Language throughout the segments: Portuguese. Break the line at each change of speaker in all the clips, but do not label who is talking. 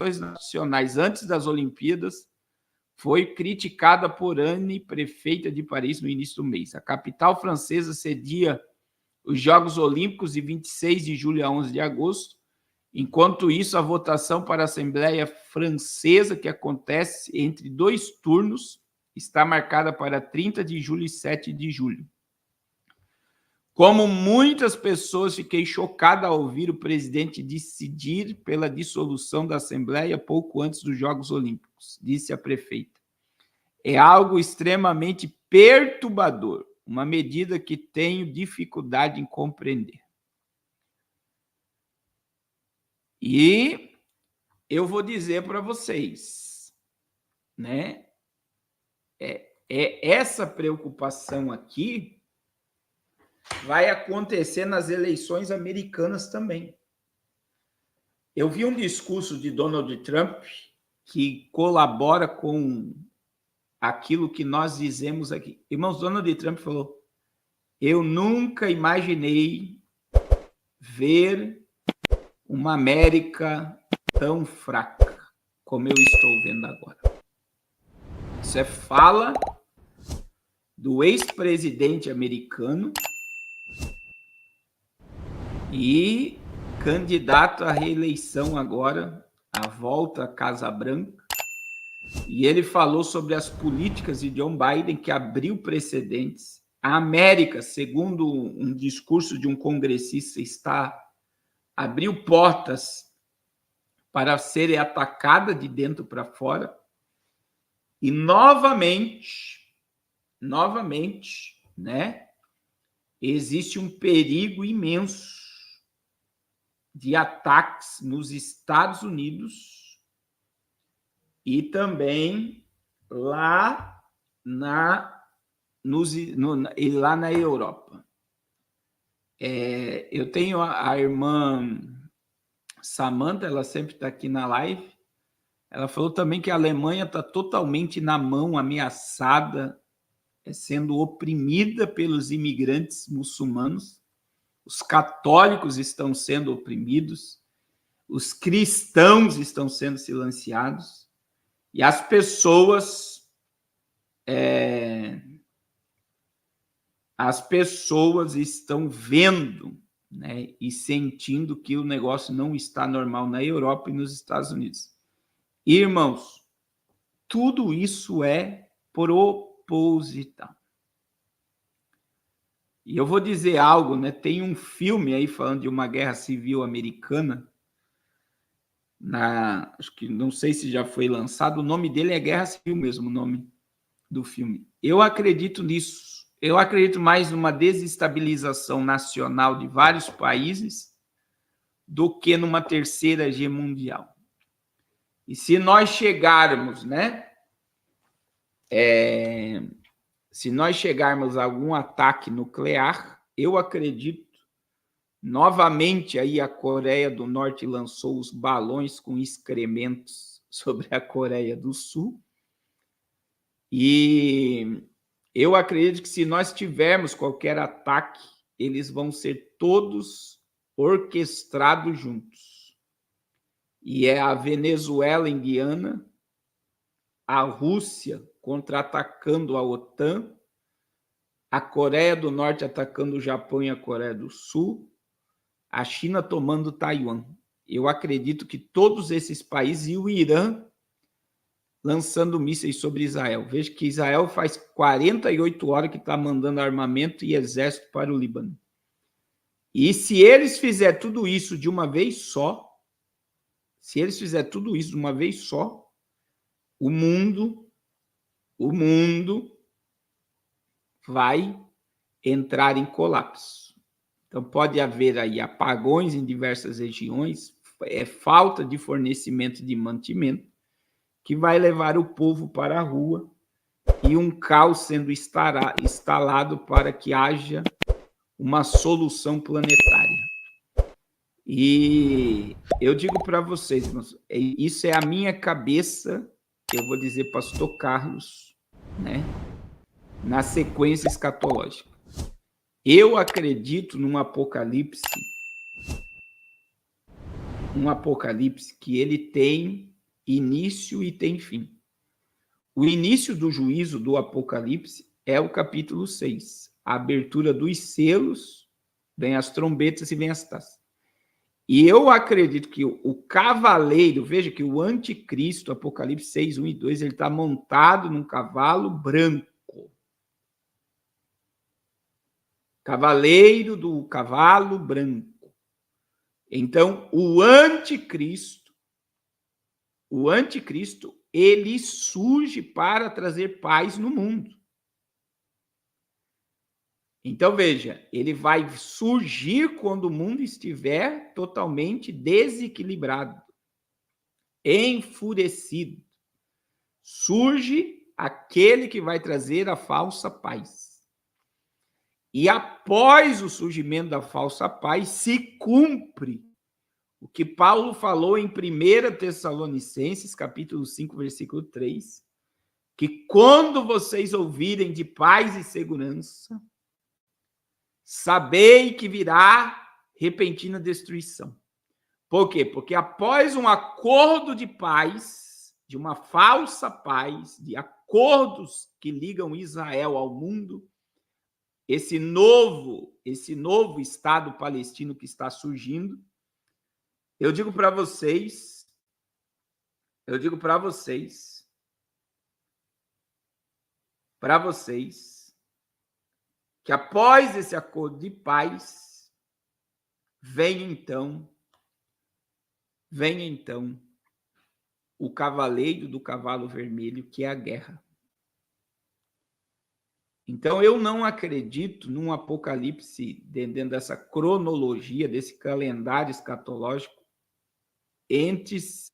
eleições nacionais antes das Olimpíadas foi criticada por Anne, prefeita de Paris, no início do mês. A capital francesa cedia os Jogos Olímpicos de 26 de julho a 11 de agosto. Enquanto isso, a votação para a Assembleia Francesa, que acontece entre 2 turnos, está marcada para 30 de julho e 7 de julho. Como muitas pessoas, fiquei chocada ao ouvir o presidente decidir pela dissolução da Assembleia pouco antes dos Jogos Olímpicos, disse a prefeita. É algo extremamente perturbador, uma medida que tenho dificuldade em compreender. E eu vou dizer para vocês, né? Essa preocupação aqui vai acontecer nas eleições americanas também. Eu vi um discurso de Donald Trump que colabora com aquilo que nós dizemos aqui. Irmãos, Donald Trump falou: eu nunca imaginei ver uma América tão fraca como eu estou vendo agora. Isso é fala do ex-presidente americano e candidato à reeleição agora, à volta à Casa Branca. E ele falou sobre as políticas de John Biden, que abriu precedentes. A América, segundo um discurso de um congressista, abriu portas para ser atacada de dentro para fora. E novamente, né, existe um perigo imenso de ataques nos Estados Unidos e também lá na Europa. Eu tenho a irmã Samantha, ela sempre está aqui na live. Ela falou também que a Alemanha está totalmente na mão, ameaçada, sendo oprimida pelos imigrantes muçulmanos. Os católicos estão sendo oprimidos, os cristãos estão sendo silenciados, e as pessoas estão vendo, né, e sentindo que o negócio não está normal na Europa e nos Estados Unidos. Irmãos, tudo isso é proposital. E eu vou dizer algo, né? Tem um filme aí falando de uma guerra civil americana, acho que não sei se já foi lançado, o nome dele é Guerra Civil mesmo, o nome do filme. Eu acredito nisso. Eu acredito mais numa desestabilização nacional de vários países do que numa terceira guerra mundial. E se nós chegarmos, né? Se nós chegarmos a algum ataque nuclear, eu acredito, novamente aí a Coreia do Norte lançou os balões com excrementos sobre a Coreia do Sul, e eu acredito que se nós tivermos qualquer ataque, eles vão ser todos orquestrados juntos. E é a Venezuela em Guiana, a Rússia contra-atacando a OTAN, a Coreia do Norte atacando o Japão e a Coreia do Sul, a China tomando Taiwan. Eu acredito que todos esses países, e o Irã lançando mísseis sobre Israel. Veja que Israel faz 48 horas que está mandando armamento e exército para o Líbano. E se eles fizerem tudo isso de uma vez só, o mundo vai entrar em colapso. Então, pode haver aí apagões em diversas regiões, falta de fornecimento de mantimento, que vai levar o povo para a rua e um caos sendo instalado para que haja uma solução planetária. E eu digo para vocês, irmãos, isso é a minha cabeça, eu vou dizer, pastor Carlos, né, na sequência escatológica. Eu acredito num apocalipse que ele tem início e tem fim. O início do juízo do Apocalipse é o capítulo 6. A abertura dos selos, vem as trombetas e vem as taças. E eu acredito que o cavaleiro, veja que o anticristo, Apocalipse 6, 1 e 2, ele está montado num cavalo branco. Cavaleiro do cavalo branco. Então, o anticristo, ele surge para trazer paz no mundo. Então, veja, ele vai surgir quando o mundo estiver totalmente desequilibrado, enfurecido. Surge aquele que vai trazer a falsa paz. E após o surgimento da falsa paz, se cumpre o que Paulo falou em 1 Tessalonicenses, capítulo 5, versículo 3, que quando vocês ouvirem de paz e segurança, sabei que virá repentina destruição. Por quê? Porque após um acordo de paz, de uma falsa paz, de acordos que ligam Israel ao mundo, esse novo Estado palestino que está surgindo, eu digo para vocês, que após esse acordo de paz, vem então o cavaleiro do cavalo vermelho, que é a guerra. Então, eu não acredito num apocalipse dentro dessa cronologia, desse calendário escatológico, antes,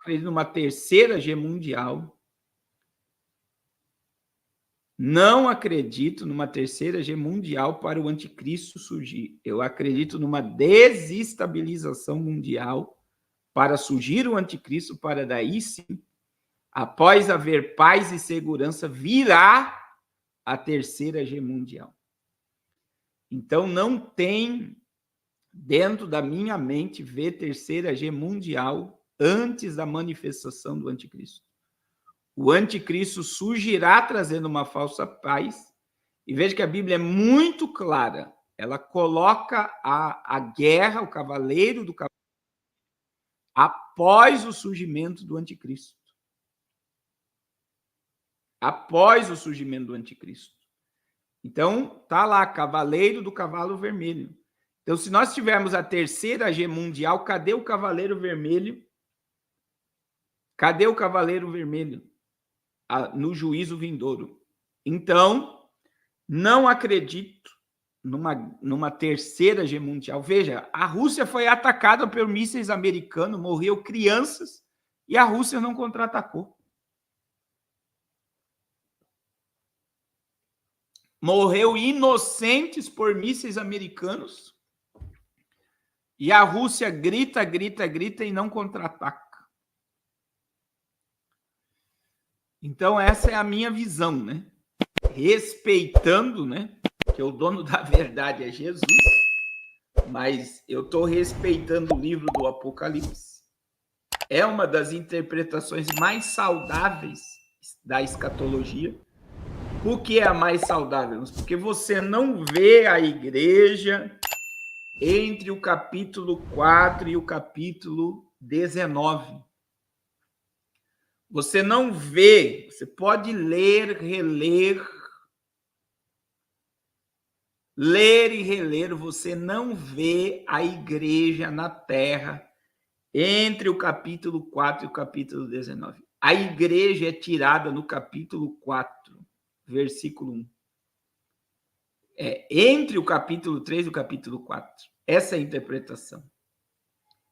acredito numa terceira guerra mundial. Não acredito numa terceira guerra mundial para o anticristo surgir. Eu acredito numa desestabilização mundial para surgir o anticristo, para daí sim, após haver paz e segurança, virá a terceira guerra mundial. Então, não tem dentro da minha mente ver terceira guerra mundial antes da manifestação do anticristo. O anticristo surgirá trazendo uma falsa paz, e veja que a Bíblia é muito clara. Ela coloca a guerra, o cavaleiro do cavaleiro, após o surgimento do anticristo. Após o surgimento do anticristo. Então, tá lá, cavaleiro do cavalo vermelho. Então, se nós tivermos a terceira guerra mundial, cadê o cavaleiro vermelho? Cadê o cavaleiro vermelho? No juízo vindouro. Então, não acredito numa terceira guerra mundial. Veja, a Rússia foi atacada por mísseis americanos, morreu crianças, e a Rússia não contra-atacou. Morreu inocentes por mísseis americanos, e a Rússia grita e não contra-ataca. Então, essa é a minha visão, né? Respeitando, né? Que o dono da verdade é Jesus, mas eu estou respeitando o livro do Apocalipse. É uma das interpretações mais saudáveis da escatologia. Por que é a mais saudável? Porque você não vê a igreja entre o capítulo 4 e o capítulo 19. Você não vê, você pode ler e reler, você não vê a igreja na terra entre o capítulo 4 e o capítulo 19. A igreja é tirada no capítulo 4, versículo 1. Entre o capítulo 3 e o capítulo 4. Essa é a interpretação.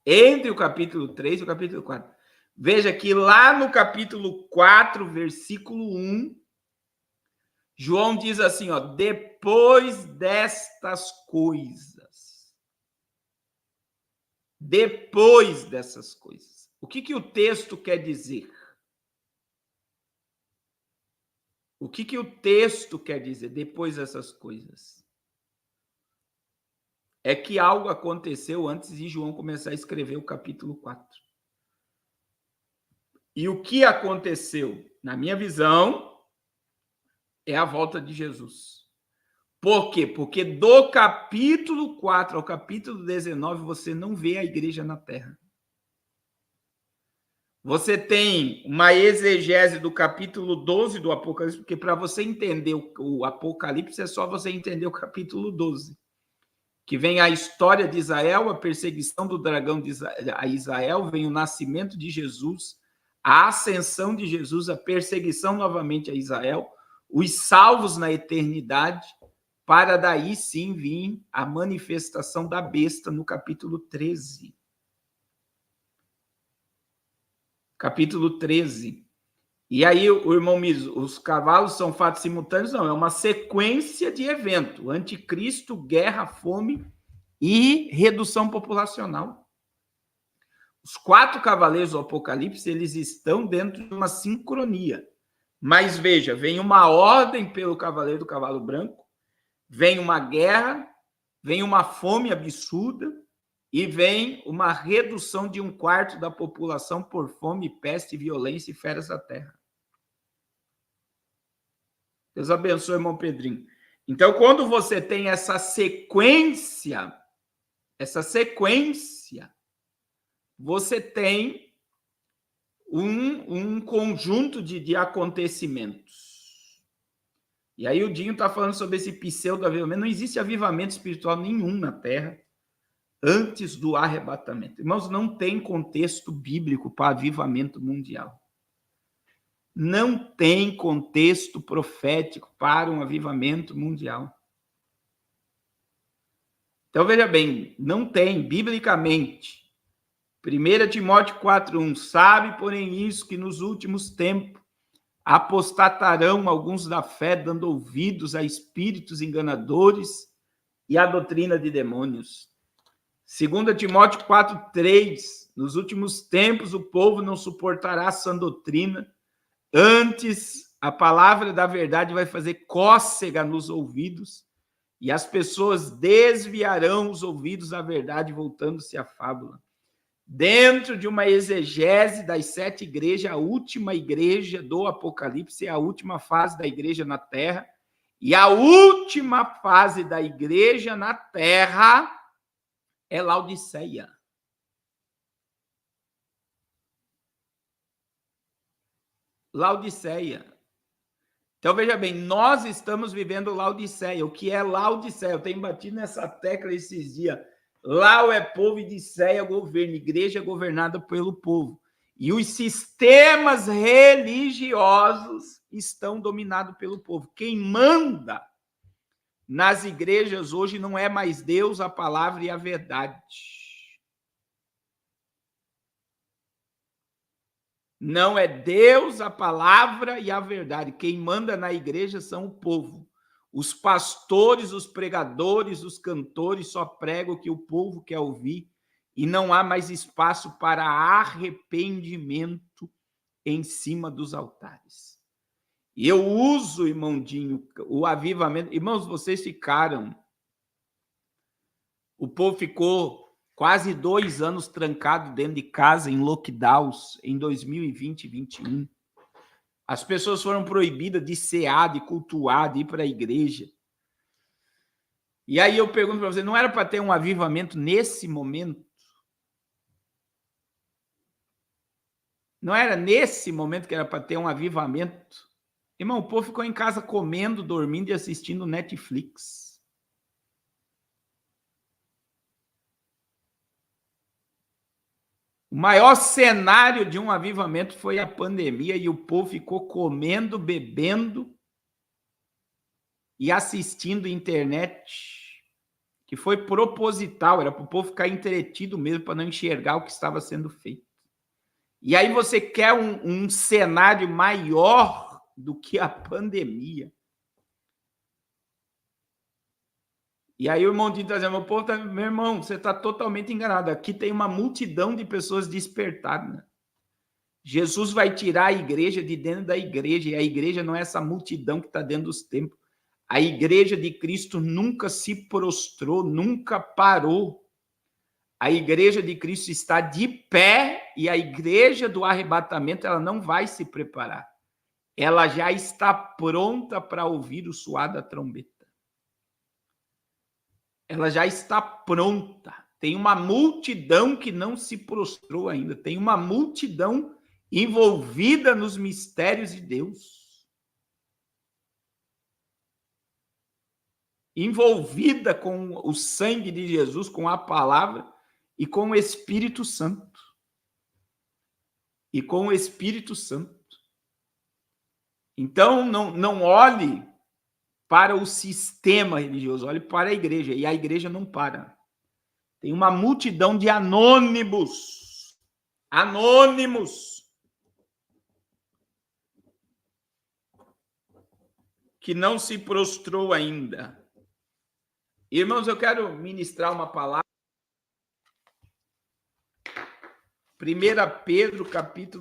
Entre o capítulo 3 e o capítulo 4. Veja que lá no capítulo 4, versículo 1, João diz assim, ó, depois destas coisas. Depois dessas coisas. O que o texto quer dizer? O que o texto quer dizer depois dessas coisas? É que algo aconteceu antes de João começar a escrever o capítulo 4. E o que aconteceu? Na minha visão, é a volta de Jesus. Por quê? Porque do capítulo 4 ao capítulo 19, você não vê a igreja na terra. Você tem uma exegese do capítulo 12 do Apocalipse, porque para você entender o Apocalipse é só você entender o capítulo 12, que vem a história de Israel, a perseguição do dragão a Israel, vem o nascimento de Jesus, a ascensão de Jesus, a perseguição novamente a Israel, os salvos na eternidade, para daí sim vir a manifestação da besta no capítulo 13. Capítulo 13. E aí, o irmão Miso, os cavalos são fatos simultâneos? Não, é uma sequência de eventos. Anticristo, guerra, fome e redução populacional. Os 4 cavaleiros do Apocalipse, eles estão dentro de uma sincronia. Mas veja, vem uma ordem pelo cavaleiro do cavalo branco, vem uma guerra, vem uma fome absurda, e vem uma redução de 1/4 da população por fome, peste, violência e feras da terra. Deus abençoe, irmão Pedrinho. Então, quando você tem essa sequência, você tem um conjunto de acontecimentos. E aí o Dinho está falando sobre esse pseudo-avivamento. Não existe avivamento espiritual nenhum na terra antes do arrebatamento. Irmãos, não tem contexto bíblico para avivamento mundial. Não tem contexto profético para um avivamento mundial. Então, veja bem, não tem, biblicamente. 1 Timóteo 4:1, sabe, porém, isso, que nos últimos tempos apostatarão alguns da fé, dando ouvidos a espíritos enganadores e à doutrina de demônios. 2 Timóteo 4:3, nos últimos tempos o povo não suportará a sã doutrina, antes a palavra da verdade vai fazer cócega nos ouvidos, e as pessoas desviarão os ouvidos da verdade, voltando-se à fábula. Dentro de uma exegese das 7 igrejas, a última igreja do Apocalipse é a última fase da igreja na terra, e a última fase da igreja na terra é Laodiceia. Laodiceia. Então, veja bem, nós estamos vivendo Laodiceia. O que é Laodiceia? Eu tenho batido nessa tecla esses dias. Lau é povo e Diceia é governo. Igreja é governada pelo povo. E os sistemas religiosos estão dominados pelo povo. Quem manda nas igrejas hoje não é mais Deus, a palavra e a verdade. Não é Deus, a palavra e a verdade. Quem manda na igreja são o povo. Os pastores, os pregadores, os cantores só pregam o que o povo quer ouvir e não há mais espaço para arrependimento em cima dos altares. E eu uso, irmãozinho, o avivamento. Irmãos, vocês ficaram... O povo ficou quase 2 anos trancado dentro de casa, em lockdowns, em 2020 e 2021. As pessoas foram proibidas de cear, de cultuar, de ir para a igreja. E aí eu pergunto para você, não era para ter um avivamento nesse momento? Não era nesse momento que era para ter um avivamento? Irmão, o povo ficou em casa comendo, dormindo e assistindo Netflix. O maior cenário de um avivamento foi a pandemia e o povo ficou comendo, bebendo e assistindo internet, que foi proposital, era para o povo ficar entretido mesmo, para não enxergar o que estava sendo feito. E aí você quer um cenário maior do que a pandemia. E aí o irmão Dinho está dizendo, meu irmão, você está totalmente enganado. Aqui tem uma multidão de pessoas despertadas. Né? Jesus vai tirar a igreja de dentro da igreja, e a igreja não é essa multidão que está dentro dos templos. A igreja de Cristo nunca se prostrou, nunca parou. a igreja de Cristo está de pé e a igreja do arrebatamento ela não vai se preparar. Ela já está pronta para ouvir o soar da trombeta. Ela já está pronta. Tem uma multidão que não se prostrou ainda. Tem uma multidão envolvida nos mistérios de Deus. Envolvida com o sangue de Jesus, com a palavra e com o Espírito Santo. E com o Espírito Santo. Então, não olhe para o sistema religioso, olhe para a igreja. E a igreja não para. Tem uma multidão de anônimos. Anônimos. Que não se prostrou ainda. Irmãos, eu quero ministrar uma palavra. 1 Pedro, capítulo